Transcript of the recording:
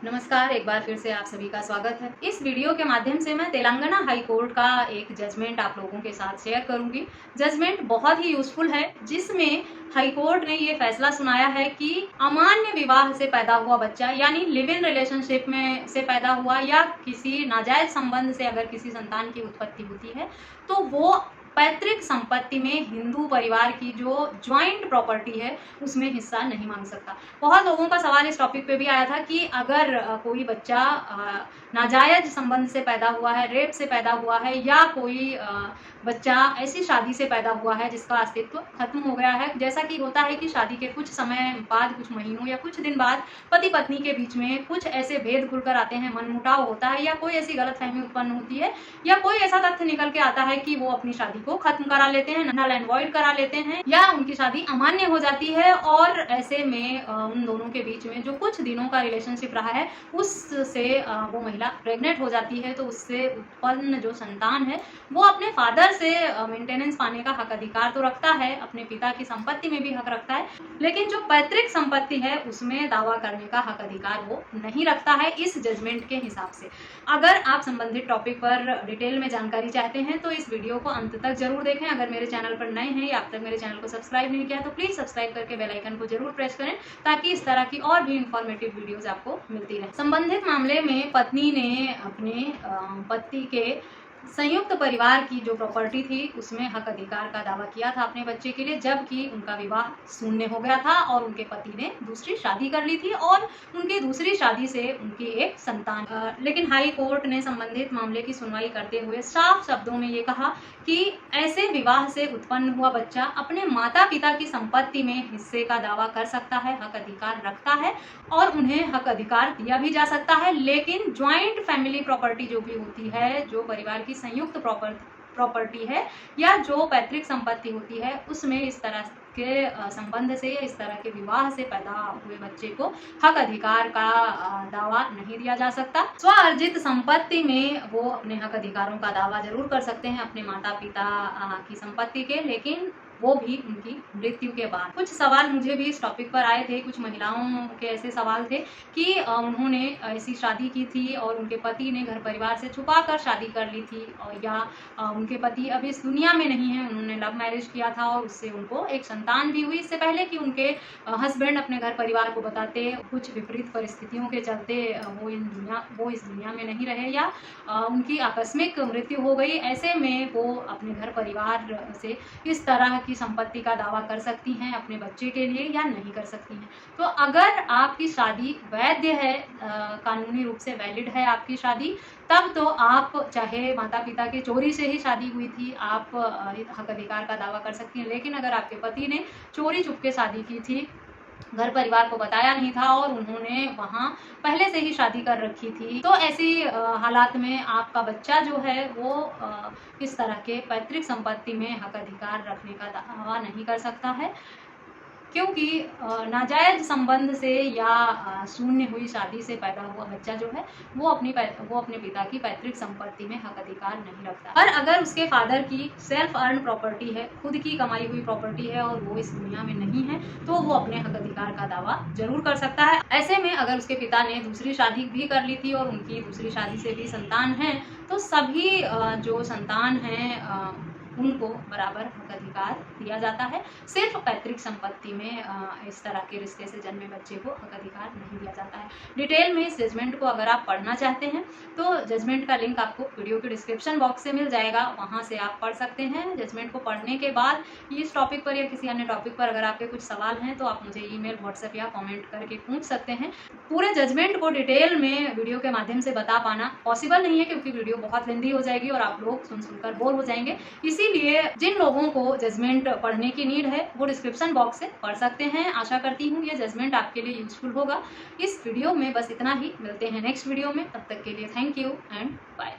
नमस्कार, एक बार फिर से आप सभी का स्वागत है। इस वीडियो के माध्यम से मैं तेलंगाना हाई कोर्ट का एक जजमेंट आप लोगों के साथ शेयर करूंगी। जजमेंट बहुत ही यूजफुल है, जिसमें हाई कोर्ट ने ये फैसला सुनाया है कि अमान्य विवाह से पैदा हुआ बच्चा यानी लिव इन रिलेशनशिप में से पैदा हुआ या किसी नाजायज संबंध से अगर किसी संतान की उत्पत्ति होती है तो वो पैतृक संपत्ति में हिंदू परिवार की जो ज्वाइंट प्रॉपर्टी है उसमें हिस्सा नहीं मांग सकता। बहुत लोगों का सवाल इस टॉपिक पे भी आया था कि अगर कोई बच्चा नाजायज संबंध से पैदा हुआ है, रेप से पैदा हुआ है या कोई बच्चा ऐसी शादी से पैदा हुआ है जिसका अस्तित्व खत्म हो गया है, जैसा कि होता है कि शादी के कुछ समय बाद, कुछ महीनों या कुछ दिन बाद पति पत्नी के बीच में कुछ ऐसे भेद खुलकर आते हैं, मनमुटाव होता है या कोई ऐसी गलतफहमी उत्पन्न होती है या कोई ऐसा तथ्य निकल के आता है कि वो अपनी शादी को खत्म करा लेते हैं, नल एंड वॉइड करा लेते हैं या उनकी शादी अमान्य हो जाती है और ऐसे में उन दोनों के बीच में जो कुछ दिनों का रिलेशनशिप रहा है उससे वो महिला प्रेग्नेंट हो जाती है, तो उससे उत्पन्न जो संतान है वो अपने फादर से मेंटेनेंस पाने का हक अधिकार तो रखता है, अपने पिता की संपत्ति में भी हक रखता है, लेकिन जो पैतृक संपत्ति है उसमें दावा करने का हक अधिकार वो नहीं रखता है इस जजमेंट के हिसाब से। अगर आप संबंधित टॉपिक पर डिटेल में जानकारी चाहते हैं तो इस वीडियो को अंत तक जरूर देखें। अगर मेरे चैनल पर नए हैं या अब तक मेरे चैनल को सब्सक्राइब नहीं किया तो प्लीज सब्सक्राइब करके बेल आइकन को जरूर प्रेस करें ताकि इस तरह की और भी इंफॉर्मेटिव वीडियोस आपको मिलती रहे। संबंधित मामले में पत्नी ने अपने पति के संयुक्त परिवार की जो प्रॉपर्टी थी उसमें हक अधिकार का दावा किया था अपने बच्चे के लिए, जबकि उनका विवाह शून्य हो गया था और उनके पति ने दूसरी शादी कर ली थी और उनकी दूसरी शादी से उनकी एक संतान। लेकिन हाई कोर्ट ने संबंधित मामले की सुनवाई करते हुए साफ शब्दों में ये कहा कि ऐसे विवाह से उत्पन्न हुआ बच्चा अपने माता पिता की संपत्ति में हिस्से का दावा कर सकता है, हक अधिकार रखता है और उन्हें हक अधिकार दिया भी जा सकता है, लेकिन ज्वाइंट फैमिली प्रॉपर्टी जो भी होती है, जो परिवार की संयुक्त प्रॉपर्टी है या जो पैतृक संपत्ति होती है, उसमें इस तरह के संबंध से या इस तरह के विवाह से पैदा हुए बच्चे को हक अधिकार का दावा नहीं दिया जा सकता। स्व अर्जित संपत्ति में वो अपने हक अधिकारों का दावा जरूर कर सकते हैं अपने माता पिता की संपत्ति के, लेकिन वो भी उनकी मृत्यु के बाद। कुछ सवाल मुझे भी इस टॉपिक पर आए थे, कुछ महिलाओं के ऐसे सवाल थे कि उन्होंने ऐसी शादी की थी और उनके पति ने घर परिवार से छुपा कर शादी कर ली थी और या उनके पति अब इस दुनिया में नहीं है, उन्होंने लव मैरिज किया था और उससे उनको एक संतान भी हुई इससे पहले कि उनके हस्बैंड अपने घर परिवार को बताते। कुछ विपरीत परिस्थितियों के चलते वो इस दुनिया में नहीं रहे या उनकी आकस्मिक मृत्यु हो गई। ऐसे में वो अपने घर परिवार से इस तरह की संपत्ति का दावा कर सकती हैं अपने बच्चे के लिए या नहीं कर सकती हैं। तो अगर आपकी शादी वैध है, कानूनी रूप से वैलिड है आपकी शादी, तब तो आप चाहे माता पिता के चोरी से ही शादी हुई थी, आप हक अधिकार का दावा कर सकती हैं। लेकिन अगर आपके पति ने चोरी चुपके शादी की थी, घर परिवार को बताया नहीं था और उन्होंने वहाँ पहले से ही शादी कर रखी थी, तो ऐसी हालात में आपका बच्चा जो है वो इस तरह के पैतृक संपत्ति में हक अधिकार रखने का दावा नहीं कर सकता है, क्योंकि नाजायज संबंध से या शून्य हुई शादी से पैदा हुआ बच्चा जो है वो अपने पिता की पैतृक संपत्ति में हक अधिकार नहीं रखता। और अगर उसके फादर की सेल्फ अर्न प्रॉपर्टी है, खुद की कमाई हुई प्रॉपर्टी है और वो इस दुनिया में नहीं है, तो वो अपने हक अधिकार का दावा जरूर कर सकता है। ऐसे में अगर उसके पिता ने दूसरी शादी भी कर ली थी और उनकी दूसरी शादी से भी संतान है, तो सभी जो संतान हैं उनको बराबर हक अधिकार दिया जाता है। सिर्फ पैतृक संपत्ति में इस तरह के रिश्ते से जन्मे बच्चे को हक अधिकार नहीं दिया जाता है। डिटेल में इस जजमेंट को अगर आप पढ़ना चाहते हैं तो जजमेंट का लिंक आपको वीडियो के डिस्क्रिप्शन बॉक्स से मिल जाएगा, वहां से आप पढ़ सकते हैं। जजमेंट को पढ़ने के बाद इस टॉपिक पर या किसी अन्य टॉपिक पर अगर आपके कुछ सवाल हैं तो आप मुझे ईमेल, व्हाट्सएप या कॉमेंट करके पूछ सकते हैं। पूरे जजमेंट को डिटेल में वीडियो के माध्यम से बता पाना पॉसिबल नहीं है क्योंकि वीडियो बहुत लेंदी हो जाएगी और आप लोग सुनकर बोर हो जाएंगे। इसीलिए जिन लोगों को जजमेंट पढ़ने की नीड है वो डिस्क्रिप्शन बॉक्स से पढ़ सकते हैं। आशा करती हूँ ये जजमेंट आपके लिए यूजफुल होगा। इस वीडियो में बस इतना ही, मिलते हैं नेक्स्ट वीडियो में, तब तक के लिए थैंक यू एंड बाय।